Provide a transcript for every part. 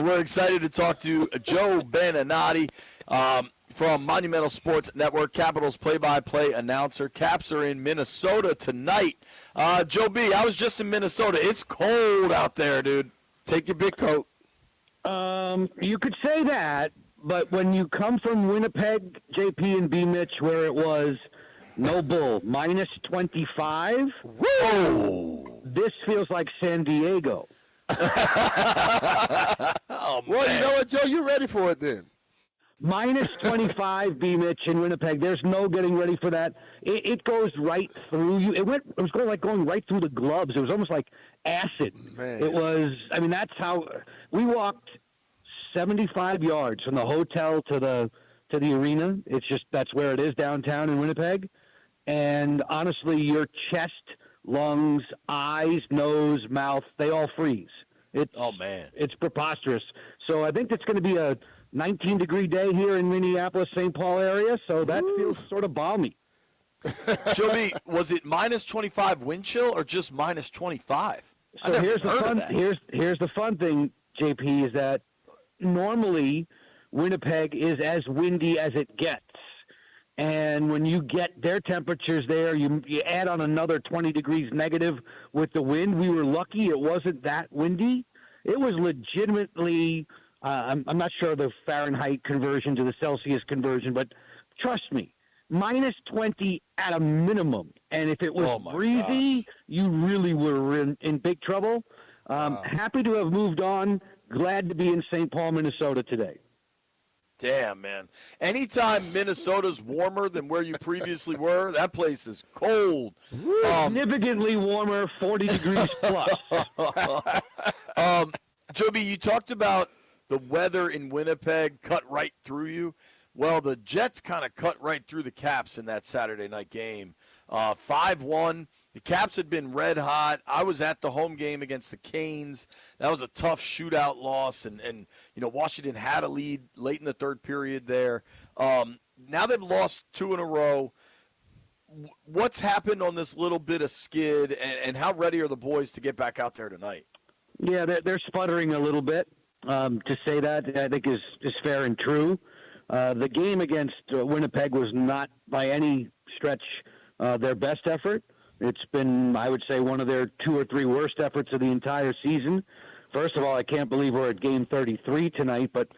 we're excited to talk to Joe Beninati from Monumental Sports Network, Capitals play-by-play announcer. Caps are in Minnesota tonight. Joe B, I was just in Minnesota. It's cold out there, dude. Take your big coat. You could say that, but when you come from Winnipeg, JP and BMitch, where it was no bull, minus 25, whoa, this feels like San Diego. Oh, well, man. you know what, Joe? You're ready for it then. Minus 25, BMitch in Winnipeg. There's no getting ready for that. It goes right through you. It was going right through the gloves. It was almost like acid. Man. It was. I mean, that's how we walked 75 yards from the hotel to the arena. It's just that's where it is downtown in Winnipeg. And honestly, your chest, lungs, eyes, nose, mouth, they all freeze. Oh, man. It's preposterous. So I think it's going to be a 19-degree day here in Minneapolis, St. Paul area, so that feels sort of balmy. Joe B, was it minus 25 wind chill or just minus 25? So here's the fun thing, JP, is that normally Winnipeg is as windy as it gets. And when you get their temperatures there, you add on another 20 degrees negative with the wind. We were lucky it wasn't that windy. It was legitimately, I'm not sure the Fahrenheit conversion to the Celsius conversion, but trust me, minus 20 at a minimum. And if it was breezy, you really were in big trouble. Happy to have moved on. Glad to be in St. Paul, Minnesota today. Damn, man. Anytime Minnesota's warmer than where you previously were, that place is cold. Significantly warmer, 40 degrees plus. Joby, you talked about the weather in Winnipeg cut right through you. Well, the Jets kind of cut right through the Caps in that Saturday night game. 5-1. The Caps had been red hot. I was at the home game against the Canes. That was a tough shootout loss, and you know, Washington had a lead late in the third period there. Now they've lost 2 in a row. What's happened on this little bit of skid, and how ready are the boys to get back out there tonight? Yeah, they're sputtering a little bit. To say that, I think, is fair and true. The game against Winnipeg was not by any stretch their best effort. It's been, I would say, one of their 2 or 3 worst efforts of the entire season. First of all, I can't believe we're at game 33 tonight, but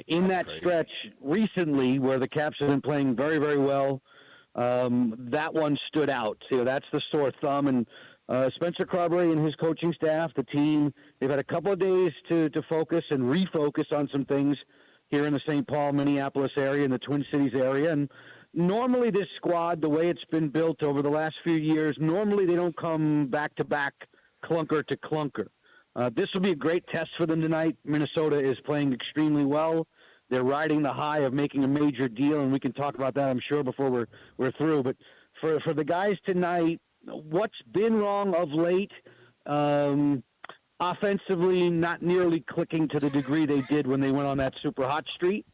in that stretch recently where the Caps have been playing very, very well, that one stood out. So that's the sore thumb. And Spencer Carberry and his coaching staff, the team, they've had a couple of days to focus and refocus on some things here in the St. Paul, Minneapolis area, in the Twin Cities area. And normally this squad, the way it's been built over the last few years, normally they don't come back-to-back, clunker to clunker. This will be a great test for them tonight. Minnesota is playing extremely well. They're riding the high of making a major deal, and we can talk about that, I'm sure, before we're through. But for the guys tonight, what's been wrong of late, offensively not nearly clicking to the degree they did when they went on that super hot streak.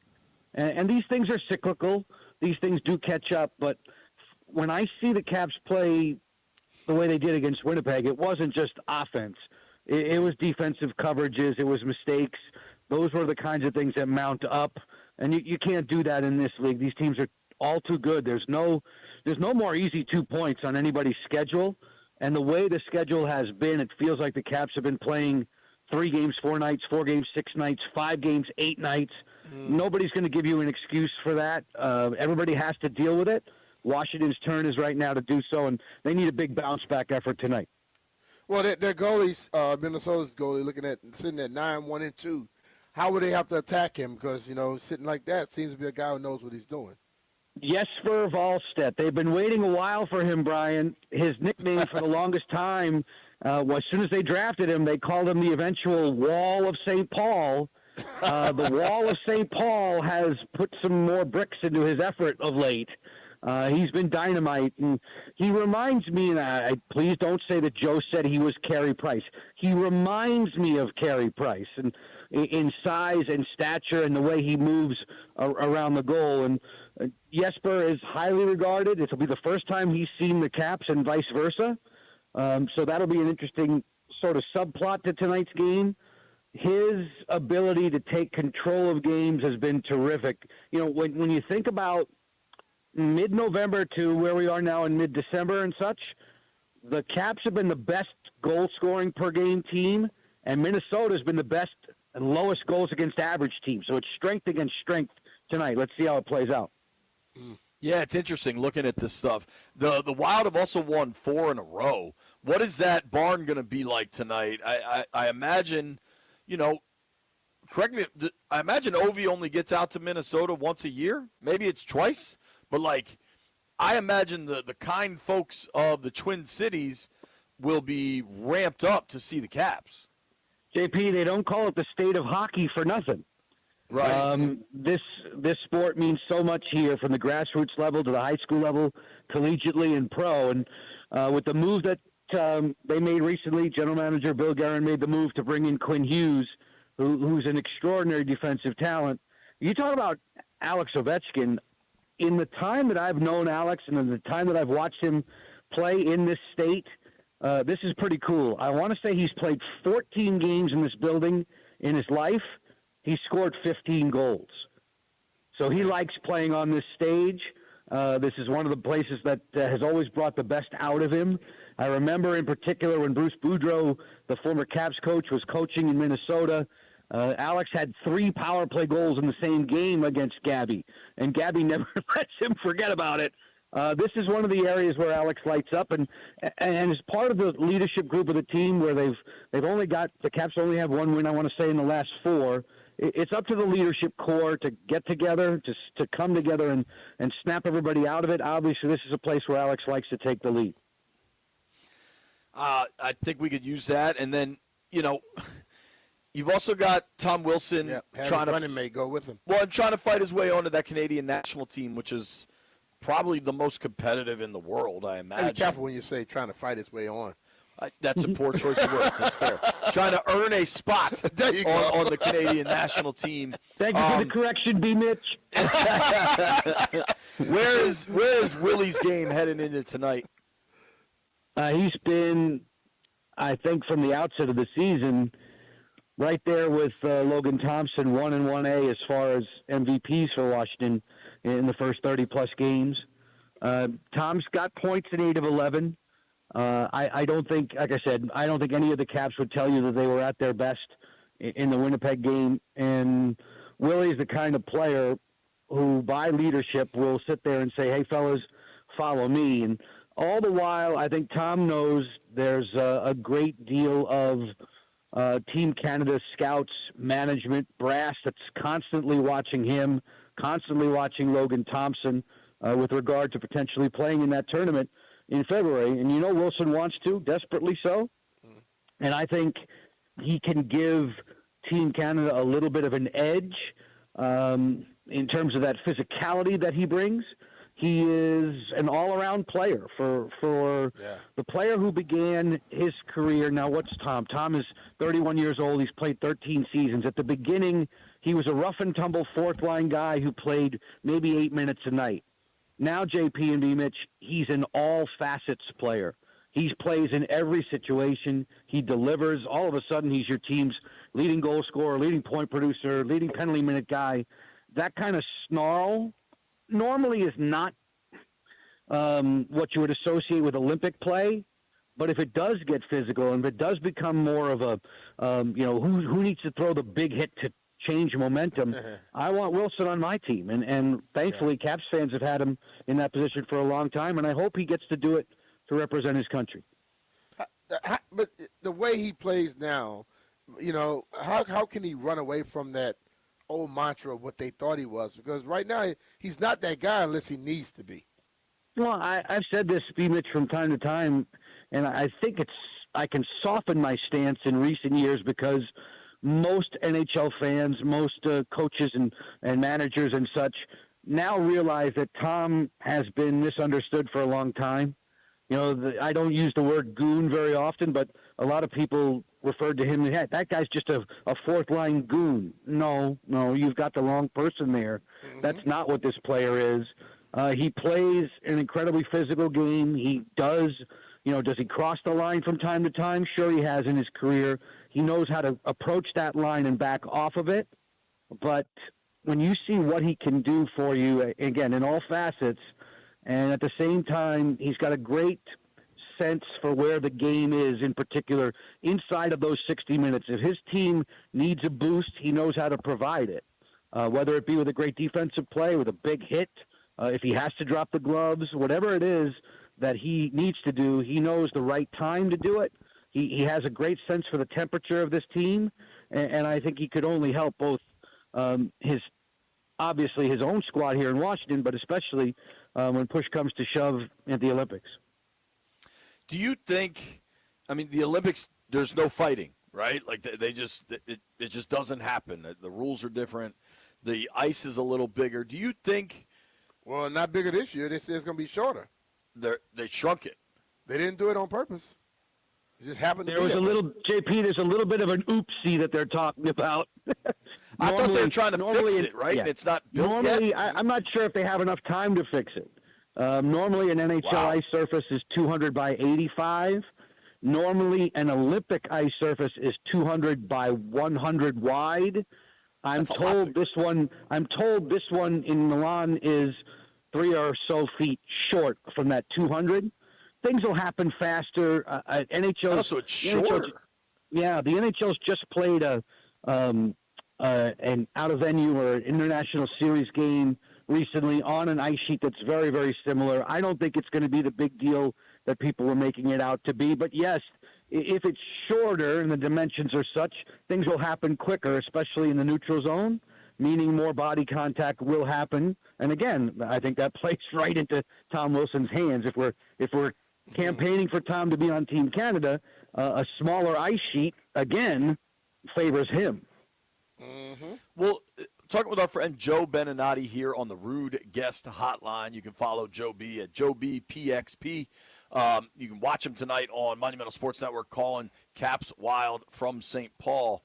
And these things are cyclical. These things do catch up, but when I see the Caps play the way they did against Winnipeg, it wasn't just offense. It was defensive coverages. It was mistakes. Those were the kinds of things that mount up, and you can't do that in this league. These teams are all too good. There's no more easy 2 points on anybody's schedule, and the way the schedule has been, it feels like the Caps have been playing 3 games, 4 nights, 4 games, 6 nights, 5 games, 8 nights. Nobody's going to give you an excuse for that. Everybody has to deal with it. Washington's turn is right now to do so, and they need a big bounce-back effort tonight. Well, their goalies, Minnesota's goalie, sitting at 9-1-2. How would they have to attack him? Because, you know, sitting like that seems to be a guy who knows what he's doing. Jesper Wallstedt. They've been waiting a while for him, Brian. His nickname for the longest time, as soon as they drafted him, they called him the eventual Wall of St. Paul. The Wall of St. Paul has put some more bricks into his effort of late. He's been dynamite, and he reminds me, and please don't say that Joe said he was Carey Price. He reminds me of Carey Price and in size and stature and the way he moves around the goal. And Jesper is highly regarded. It'll be the first time he's seen the Caps and vice versa. So that'll be an interesting sort of subplot to tonight's game. his ability to take control of games has been terrific. You know, when you think about mid-November to where we are now in mid-December and such, the Caps have been the best goal-scoring per game team, and Minnesota's been the best and lowest goals against average team. So it's strength against strength tonight. Let's see how it plays out. Yeah, it's interesting looking at this stuff. The Wild have also won 4 in a row. What is that barn going to be like tonight? I imagine, you know, correct me, I imagine Ovi only gets out to Minnesota once a year. Maybe it's twice. But, like, I imagine the kind folks of the Twin Cities will be ramped up to see the Caps. JP, they don't call it the state of hockey for nothing. Right. This sport means so much here, from the grassroots level to the high school level, collegiately and pro. And with the move that they made recently, General Manager Bill Guerin made the move to bring in Quinn Hughes, who's an extraordinary defensive talent. You talk about Alex Ovechkin. In the time that I've known Alex and in the time that I've watched him play in this state, this is pretty cool. I want to say he's played 14 games in this building in his life. He scored 15 goals. So he likes playing on this stage. This is one of the places that has always brought the best out of him. I remember in particular when Bruce Boudreau, the former Caps coach, was coaching in Minnesota, Alex had 3 power play goals in the same game against Gabby, and Gabby never lets him forget about it. This is one of the areas where Alex lights up, and as part of the leadership group of the team, where they've only got, the Caps only have 1 win, I want to say, in the last 4. It's up to the leadership core to get together, to come together and snap everybody out of it. Obviously, this is a place where Alex likes to take the lead. I think we could use that, and then, you know, you've also got Tom Wilson trying to running mate go with him. Well, and trying to fight his way onto that Canadian national team, which is probably the most competitive in the world, I imagine. Be careful when you say trying to fight his way on. That's a poor choice of words. That's fair. Trying to earn a spot on the Canadian national team. Thank you for the correction, BMitch. Where is Willie's game heading into tonight? He's been, I think, from the outset of the season, right there with Logan Thompson, 1 and 1A as far as MVPs for Washington in the first 30-plus games. Tom's got points in 8 of 11. I don't think, like I said, I don't think any of the Caps would tell you that they were at their best in the Winnipeg game. And Willie's the kind of player who, by leadership, will sit there and say, hey, fellas, follow me. And all the while, I think Tom knows there's a great deal of Team Canada scouts, management, brass that's constantly watching him, constantly watching Logan Thompson with regard to potentially playing in that tournament in February. And you know Wilson wants to, desperately so. And I think he can give Team Canada a little bit of an edge in terms of that physicality that he brings. He is an all-around player for the player who began his career. Now, what's Tom? Tom is 31 years old. He's played 13 seasons. At the beginning, he was a rough-and-tumble fourth-line guy who played maybe 8 minutes a night. Now, JP and BMitch, he's an all-facets player. He plays in every situation. He delivers. All of a sudden, he's your team's leading goal scorer, leading point producer, leading penalty minute guy. That kind of snarl normally is not what you would associate with Olympic play, but if it does get physical and if it does become more of a, who needs to throw the big hit to change momentum, I want Wilson on my team. And thankfully, Caps fans have had him in that position for a long time, and I hope he gets to do it to represent his country. But the way he plays now, how can he run away from that old mantra of what they thought he was? Because right now, he's not that guy unless he needs to be. Well, I've said this, BMitch, from time to time, and I think I can soften my stance in recent years because most NHL fans, most coaches and managers and such now realize that Tom has been misunderstood for a long time. I don't use the word goon very often, but a lot of people referred to him, hey, that guy's just a fourth-line goon. No, you've got the wrong person there. Mm-hmm. That's not what this player is. He plays an incredibly physical game. He does, does he cross the line from time to time? Sure he has in his career. He knows how to approach that line and back off of it. But when you see what he can do for you, again, in all facets, and at the same time, he's got a great sense for where the game is, in particular, inside of those 60 minutes. If his team needs a boost, he knows how to provide it, whether it be with a great defensive play, with a big hit, if he has to drop the gloves, whatever it is that he needs to do, he knows the right time to do it. He has a great sense for the temperature of this team, and I think he could only help both his own squad here in Washington, but especially when push comes to shove at the Olympics. Do you think, I mean, the Olympics, there's no fighting, right? Like it just doesn't happen. The rules are different. The ice is a little bigger. Do you think? Well, not bigger this year. They said it's going to be shorter. They shrunk it. They didn't do it on purpose. It just happened. There was a little, JP, there's a little bit of an oopsie that they're talking about. I thought they were trying to fix it, right? Yeah. It's not built yet? I'm not sure if they have enough time to fix it. Normally, an NHL ice surface is 200 by 85. Normally, an Olympic ice surface is 200 by 100 wide. I'm told this one in Milan is 3 or so feet short from that 200. Things will happen faster. NHL. So it's shorter. The NHL's just played an out of venue or international series game recently on an ice sheet that's very, very similar. I don't think it's going to be the big deal that people were making it out to be. But yes, if it's shorter and the dimensions are such, things will happen quicker, especially in the neutral zone, meaning more body contact will happen. And again, I think that plays right into Tom Wilson's hands. If we're campaigning for Tom to be on Team Canada, a smaller ice sheet, again, favors him. Mm-hmm. Well, talking with our friend Joe Beninati here on the Rude Guest Hotline. You can follow Joe B at Joe B PXP. You can watch him tonight on Monumental Sports Network calling Caps Wild from St. Paul.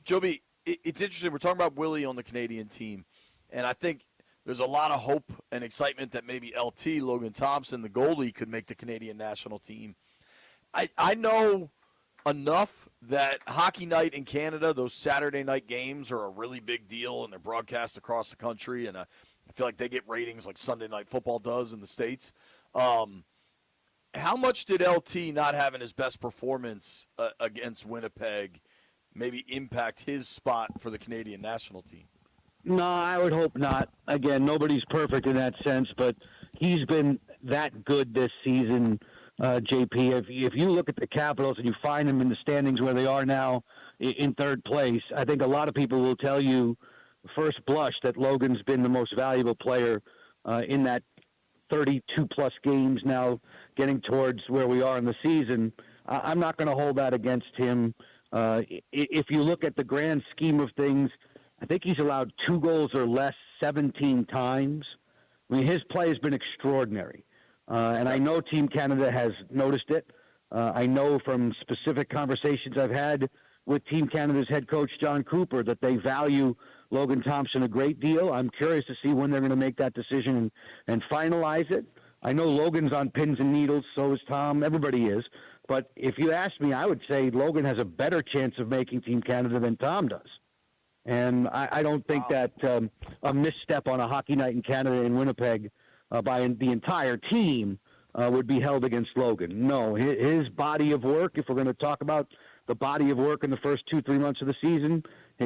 Joe B, it's interesting. We're talking about Willie on the Canadian team, and I think there's a lot of hope and excitement that maybe LT, Logan Thompson, the goalie, could make the Canadian national team. I know enough that hockey night in Canada, those Saturday night games are a really big deal, and they're broadcast across the country, and I feel like they get ratings like Sunday Night Football does in the States. How much did LT not having his best performance against Winnipeg maybe impact his spot for the Canadian national team? No, I would hope not. Again, nobody's perfect in that sense, but he's been that good this season, JP. If you look at the Capitals and you find them in the standings where they are now in third place, I think a lot of people will tell you first blush that Logan's been the most valuable player in that 32-plus games now, getting towards where we are in the season. I'm not going to hold that against him. If you look at the grand scheme of things, I think he's allowed 2 goals or less 17 times. I mean, his play has been extraordinary. And I know Team Canada has noticed it. I know from specific conversations I've had with Team Canada's head coach, John Cooper, that they value Logan Thompson a great deal. I'm curious to see when they're going to make that decision and finalize it. I know Logan's on pins and needles, so is Tom. Everybody is. But if you ask me, I would say Logan has a better chance of making Team Canada than Tom does. And I don't think that a misstep on a hockey night in Canada in Winnipeg by the entire team would be held against Logan. No, his body of work, if we're going to talk about the body of work in the first 2-3 months of the season,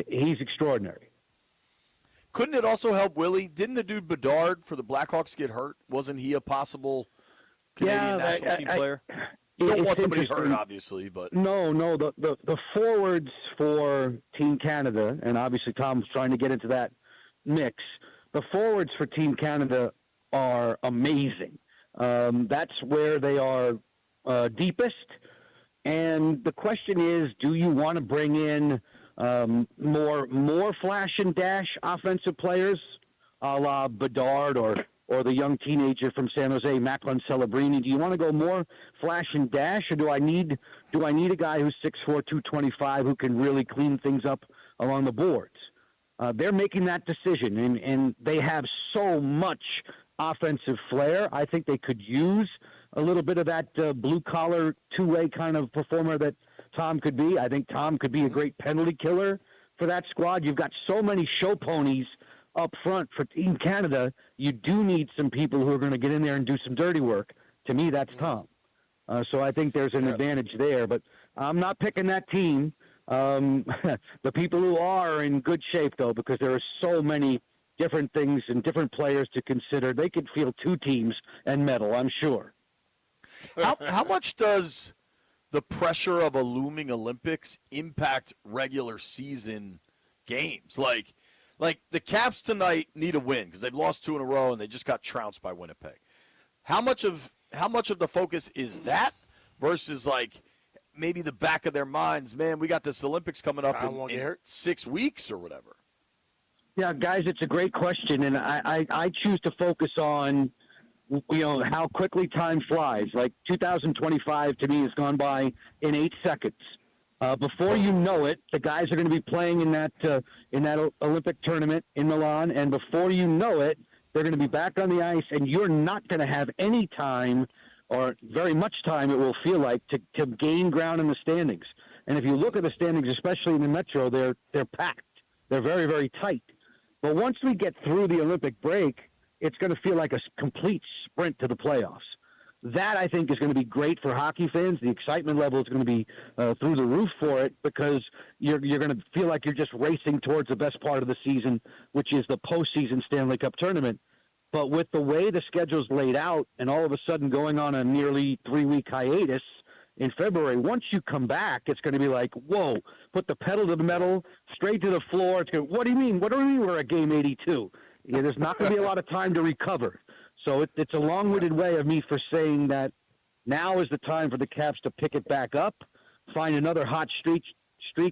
he's extraordinary. Couldn't it also help Willie? Didn't the dude Bedard for the Blackhawks get hurt? Wasn't he a possible Canadian national team player? You don't want somebody hurt, obviously, but no. The forwards for Team Canada, and obviously Tom's trying to get into that mix. The forwards for Team Canada are amazing. That's where they are deepest. And the question is, do you want to bring in more flash and dash offensive players, a la Bedard or the young teenager from San Jose, Macklin Celebrini? Do you want to go more flash and dash, or do I need a guy who's 6'4", 225 who can really clean things up along the boards? They're making that decision, and they have so much offensive flair. I think they could use a little bit of that blue-collar, two-way kind of performer that Tom could be. I think Tom could be a great penalty killer for that squad. You've got so many show ponies up front for Team Canada. You do need some people who are going to get in there and do some dirty work. To me, that's Tom. So I think there's an advantage there. But I'm not picking that team. The people who are in good shape, though, because there are so many different things and different players to consider. They could field two teams and medal, I'm sure. How much does the pressure of a looming Olympics impact regular season games? Like the Caps tonight need a win because they've lost 2 in a row and they just got trounced by Winnipeg. How much of the focus is that versus like maybe the back of their minds, man, we got this Olympics coming up in 6 weeks or whatever? Yeah, guys, it's a great question, and I choose to focus on, how quickly time flies. Like 2025 to me has gone by in 8 seconds. Before you know it, the guys are going to be playing in that Olympic tournament in Milan, and before you know it, they're going to be back on the ice, and you're not going to have any time, or very much time, it will feel like, to gain ground in the standings. And if you look at the standings, especially in the Metro, they're packed. They're very, very tight. But once we get through the Olympic break, it's going to feel like a complete sprint to the playoffs. That, I think, is going to be great for hockey fans. The excitement level is going to be through the roof for it because you're going to feel like you're just racing towards the best part of the season, which is the postseason Stanley Cup tournament. But with the way the schedule's laid out and all of a sudden going on a nearly 3-week hiatus in February, once you come back, it's going to be like, whoa, put the pedal to the metal, straight to the floor. It's going, what do you mean? What do you mean we're at game 82? There's not going to be a lot of time to recover. So it's a long-winded way of me for saying that now is the time for the Caps to pick it back up, find another hot streak,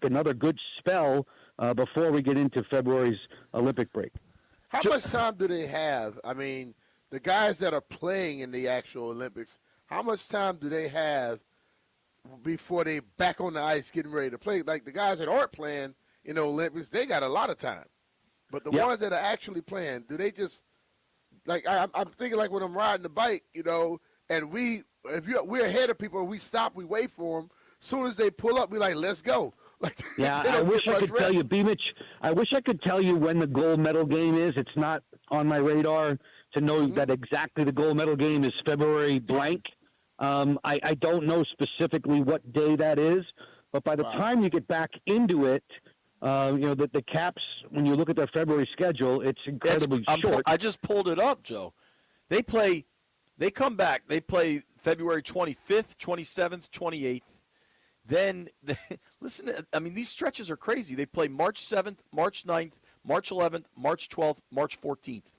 another good spell before we get into February's Olympic break. How much time do they have? I mean, the guys that are playing in the actual Olympics, how much time do they have before they back on the ice getting ready to play? Like the guys that aren't playing in the Olympics, they got a lot of time. But the ones that are actually playing, do they just like I'm thinking like when I'm riding the bike, and we're ahead of people, we stop, we wait for them. As soon as they pull up, we like, let's go. Like, yeah, I wish I could tell you, BMitch. I wish I could tell you when the gold medal game is. It's not on my radar to know that exactly the gold medal game is February blank. I don't know specifically what day that is, but by the time you get back into it, the Caps, when you look at their February schedule, it's incredibly short. I just pulled it up, Joe. They come back. They play February 25th, 27th, 28th. Then, listen, these stretches are crazy. They play March 7th, March 9th, March 11th, March 12th, March 14th.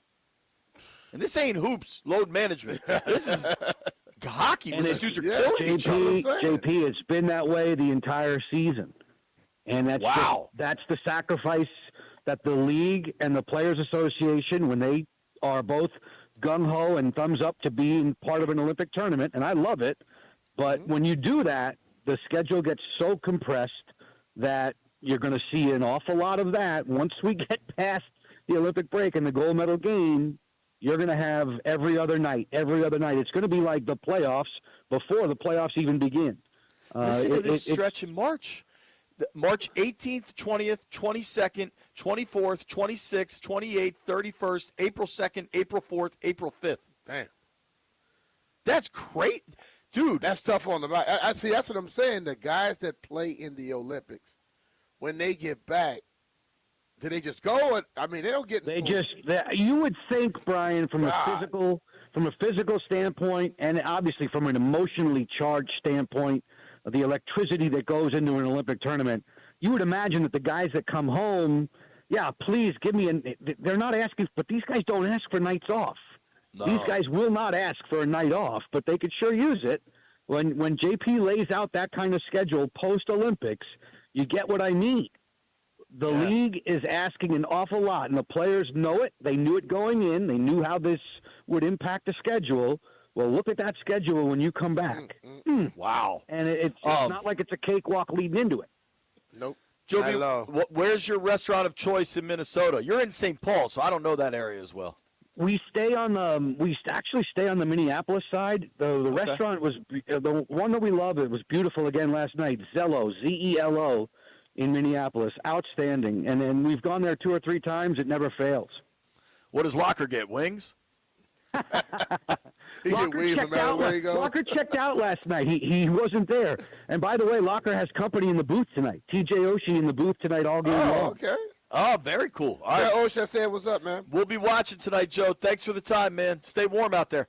And this ain't hoops, load management. This is hockey. And these dudes are killing each other. JP, it's been that way the entire season. And that's the sacrifice that the league and the Players Association, when they are both gung-ho and thumbs up to being part of an Olympic tournament, and I love it, but when you do that, the schedule gets so compressed that you're going to see an awful lot of that. Once we get past the Olympic break and the gold medal game, you're going to have every other night. It's going to be like the playoffs before the playoffs even begin. Listen to this stretch in March. March 18th, 20th, 22nd, 24th, 26th, 28th, 31st, April 2nd, April 4th, April 5th. Damn. That's great. Dude. That's tough on the back. I see, that's what I'm saying. The guys that play in the Olympics, when they get back, do they just go? They don't get. You would think, Brian, from a physical standpoint, and obviously from an emotionally charged standpoint, the electricity that goes into an Olympic tournament, you would imagine that the guys that come home, please give me they're not asking, but these guys don't ask for nights off. No. These guys will not ask for a night off, but they could sure use it. When JP lays out that kind of schedule post-Olympics, you get what I mean. The league is asking an awful lot, and the players know it. They knew it going in. They knew how this would impact the schedule. Well, look at that schedule when you come back. Wow. And it's not like it's a cakewalk leading into it. Nope. Joby, where's your restaurant of choice in Minnesota? You're in St. Paul, so I don't know that area as well. We actually stay on the Minneapolis side. The restaurant was the one that we love. It was beautiful again last night. Zello, Zelo, in Minneapolis, outstanding. And then we've gone there 2 or 3 times. It never fails. What does Locker get? Wings? Locker checked out. Locker checked out last night. He wasn't there. And by the way, Locker has company in the booth tonight. TJ Oshie in the booth tonight all game long. Okay. Oh, very cool. All right. Oshie said, "What's up, man?" We'll be watching tonight, Joe. Thanks for the time, man. Stay warm out there.